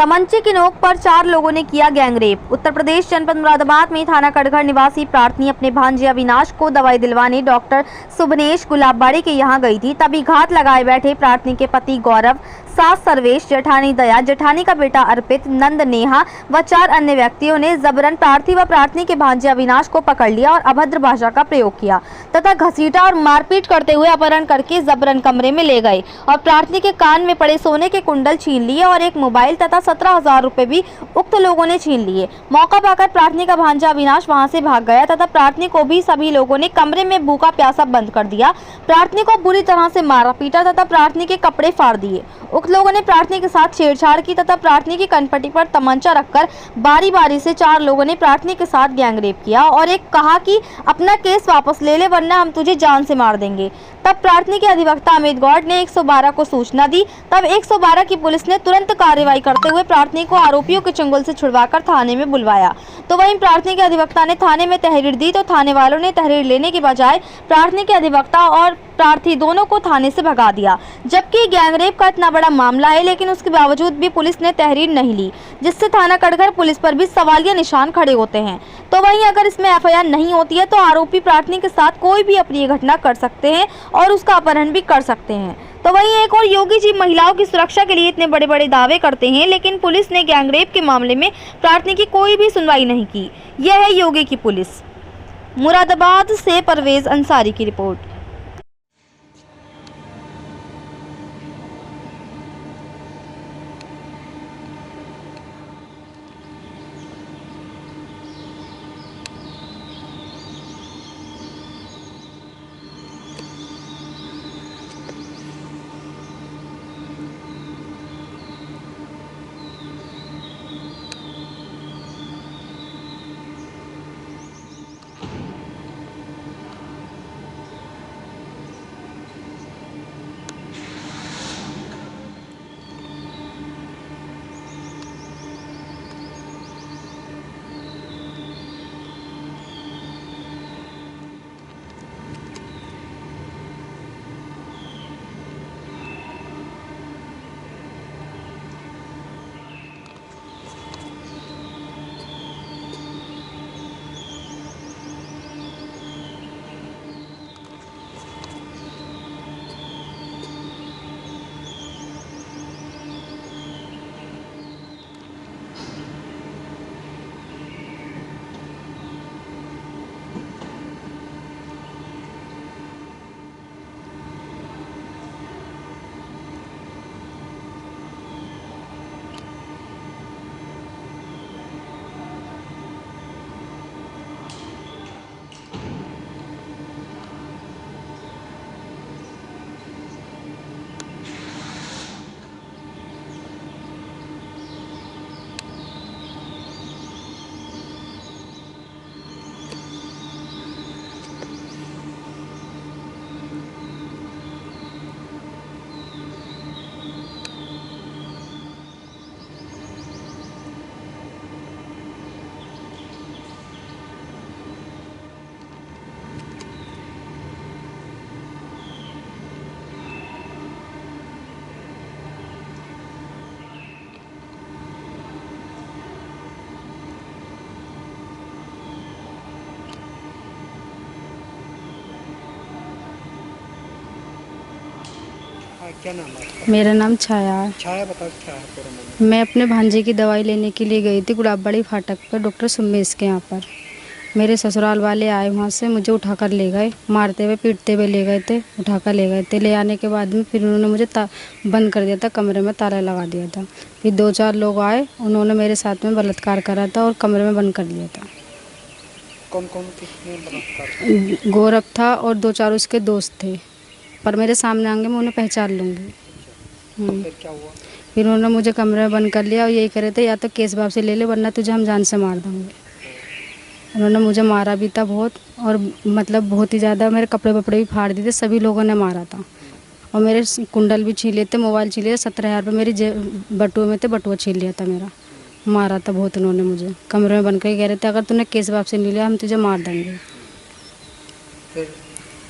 तमंचे की नोक पर 4 लोगों ने किया गैंगरेप। उत्तर प्रदेश जनपद मुरादाबाद में थाना कटघर निवासी प्रार्थनी अपने भांजे अविनाश को दवाई दिलवाने डॉक्टर सुभनेश गुलाबबाड़ी के यहां गई थी। तभी घात लगाए बैठे प्रार्थनी के पति गौरव, सास सर्वेश, जेठानी दया, जेठानी का बेटा अर्पित, नंद नेहा व 4 अन्य व्यक्तियों ने जबरन प्रार्थी व प्रार्थनी के भांजे अविनाश को पकड़ लिया और अभद्र भाषा का प्रयोग किया तथा घसीटा और मारपीट करते हुए अपहरण करके जबरन कमरे में ले गए और प्रार्थनी के कान में पड़े सोने के कुंडल छीन लिए और एक मोबाइल तथा 17,000 रुपए भी उक्त लोगों ने छीन लिए। मौका पाकर प्रार्थनी का भांजा अविनाश वहां से भाग गया तथा प्रार्थनी को भी सभी लोगों ने कमरे में भूखा प्यासा बंद कर दिया। प्रार्थनी को बुरी तरह से मारा पीटा तथा प्रार्थनी के कपड़े फाड़ दिए। उक्त लोगों ने प्रार्थनी के साथ छेड़छाड़ की तथा प्रार्थनी की कनपट्टी पर तमंचा रखकर बारी बारी से 4 लोगों ने प्रार्थनी के साथ गैंगरेप किया और एक कहा कि अपना केस वापस ले ले वरना हम तुझे जान से मार देंगे। तब प्रार्थनी के अधिवक्ता अमित गौड़ ने 112 को सूचना दी। तब 112 की पुलिस ने तुरंत कार्रवाई करते हुए प्रार्थनी को आरोपियों के चंगुल से छुड़वाकर थाने में बुलवाया। तो वहीं प्रार्थनी के अधिवक्ता ने थाने में तहरीर दी तो थाने वालों ने तहरीर लेने के बजाय प्रार्थनी के अधिवक्ता और प्रार्थी दोनों को थाने से भगा दिया। जबकि गैंगरेप का इतना बड़ा मामला है लेकिन उसके बावजूद भी पुलिस ने तहरीर नहीं ली, जिससे थाना कटघर पुलिस पर भी सवालिया निशान खड़े होते हैं। तो वहीं अगर इसमें एफआईआर नहीं होती है तो आरोपी प्रार्थनी के साथ कोई भी अप्रिय घटना कर सकते हैं और उसका अपहरण भी कर सकते हैं। तो वहीं एक और योगी जी महिलाओं की सुरक्षा के लिए इतने बड़े बड़े दावे करते हैं लेकिन पुलिस ने गैंगरेप के मामले में प्रार्थनी की कोई भी सुनवाई नहीं की। यह है योगी की पुलिस। मुरादाबाद से परवेज अंसारी की रिपोर्ट। क्या नाम है? मेरा नाम छाया है। छाया, बताओ क्या है पूरा मामला? मैं अपने भांजे की दवाई लेने के लिए गई थी गुलाबबाड़ी फाटक पर डॉक्टर सुमेश के यहाँ पर। मेरे ससुराल वाले आए, वहाँ से मुझे उठाकर ले गए, मारते हुए पीटते हुए ले गए थे, उठाकर ले गए थे। ले आने के बाद में फिर उन्होंने मुझे बंद कर दिया था, कमरे में ताला लगा दिया था। फिर 2-4 लोग आए, उन्होंने मेरे साथ में बलात्कार करा था और कमरे में बंद कर दिया था। कौन कौन बलात्कार? गौरव था और 2-4 उसके दोस्त थे, पर मेरे सामने आएंगे मैं उन्हें पहचान लूँगी। फिर क्या हुआ? फिर उन्होंने मुझे कमरे में बंद कर लिया और यही कह रहे थे या तो केस वापसी ले ले वरना तुझे हम जान से मार देंगे। उन्होंने मुझे मारा भी था बहुत, और मतलब बहुत ही ज़्यादा मेरे कपड़े वपड़े भी फाड़ दिए थे, सभी लोगों ने मारा था। और मेरे कुंडल भी छीन लिए थे, मोबाइल छीन लिए, 17,000 रुपये मेरी बटुए में थे, बटुआ छीन लिया था मेरा। मारा था बहुत उन्होंने मुझे, कमरे में बंद कर कह रहे थे अगर तूने केस वापसी नहीं लिया हम तुझे मार देंगे।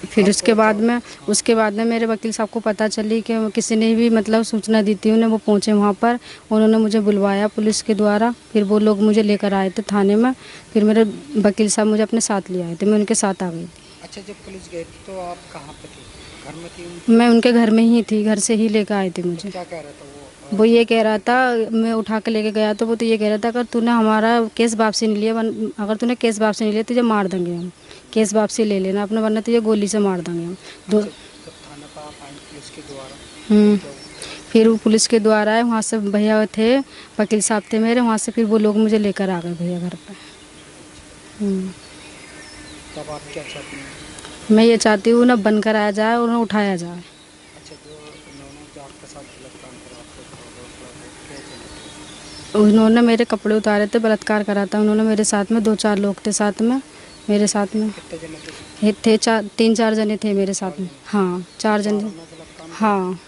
फिर उसके बाद में मेरे वकील साहब को पता चली कि किसी ने भी मतलब सूचना दी थी उन्हें, वो पहुँचे वहाँ पर, उन्होंने मुझे बुलवाया पुलिस के द्वारा, फिर वो लोग मुझे लेकर आए थे थाने में, फिर मेरे वकील साहब मुझे अपने साथ ले आए थे, मैं उनके साथ आ गई थी। अच्छा, जब पुलिस गई थी तो आप कहाँ पे थी? घर में थी? मैं उनके घर में ही थी, घर से ही लेकर आए थे मुझे। क्या कह रहा था वो? वो ये कह रहा था, मैं उठा के लेके गया तो वो तो ये कह रहा था, अगर तूने हमारा केस वापसी नहीं लिया, अगर तूने केस वापसी नहीं लिया तुझे मार देंगे हम, केस वापसी ले लेना अपना, वरना तुझे गोली से मार देंगे हम। जब थाने पर आप आई पुलिस के द्वारा, क्या हुआ? फिर वो पुलिस के द्वारा आए, वहाँ से भैया थे, वकील साहब थे मेरे, वहाँ से फिर वो लोग मुझे लेकर आ गए भैया घर पर। तब आप क्या चाहती हैं? मैं ये चाहती हूँ उन्हें बंद कराया जाए और उन्हें उठाया जाए। अच्छा, जो आपके साथ गलत काम करा, आपको क्या? उन्होंने मेरे कपड़े उतारे थे, बलात्कार करा था उन्होंने मेरे साथ में, 2-4 लोग थे साथ में मेरे साथ में, कितने जने थे? थे 3-4 जने थे मेरे साथ में। हाँ 4 जने। गलत काम हाँ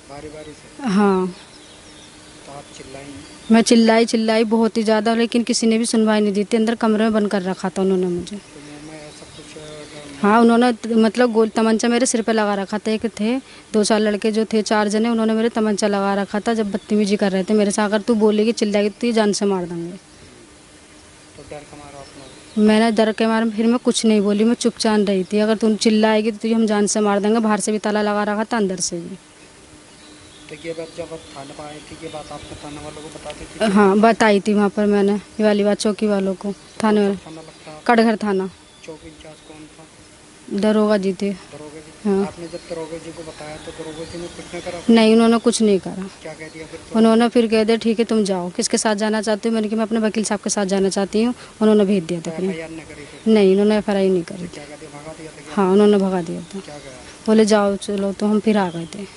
बारी बारी से? हाँ तो आप चिल्लाई? मैं चिल्लाई बहुत ही ज़्यादा, लेकिन किसी ने भी सुनवाई नहीं दी थी। अंदर कमरे में बंद कर रखा था उन्होंने मुझे। तो मुँह में ऐसा कुछ? हाँ उन्होंने मतलब गोल तमंचा मेरे सिर पे लगा रखा था। एक थे 2-4 लड़के जो थे, 4 जने, उन्होंने मेरे तमंचा लगा रखा था जब बदतमीजी कर रहे थे मेरे साथ। अगर तू बोलेगी चिल्लाएगी तो ये जान से मार देंगे। तो डर का मारा आपने? मैंने डर के मारे फिर मैं कुछ नहीं बोली, मैं चुपचाप रही थी। अगर तुम चिल्लाएगी तो तुझे हम जान से मार देंगे। बाहर से भी ताला लगा रखा था, अंदर से भी। तो ये बात जब आप थाने पर आई थी, ये बात आपने थाने वालों को बता दी थी? हाँ बताई थी वहाँ पर मैंने, ये वाली बात चौकी वालों को, थाने वाले, थाना लगता है? कटघर थाना। चौकी इंचार्ज कौन था? दरोगा जी थे। दरोगा जी? हाँ। आपने जब दरोगा जी को बताया तो दरोगा जी ने कुछ नहीं करा? नहीं उन्होंने कुछ नहीं करा। क्या कह दिया फिर? तो उन्होंने फिर कह दिया ठीक है तुम जाओ, किसके साथ जाना चाहती हो? मैंने कि मैं अपने वकील साहब के साथ जाना चाहती हूँ। उन्होंने भेज दिया था फिर। FIR नहीं करी थी? नहीं उन्होंने FIR नहीं करी थी। क्या कह दिया, भगा दिया था क्या? हाँ उन्होंने भगा दिया था, क्या कहा? बोले जाओ चलो, तो हम फिर आ गए थे।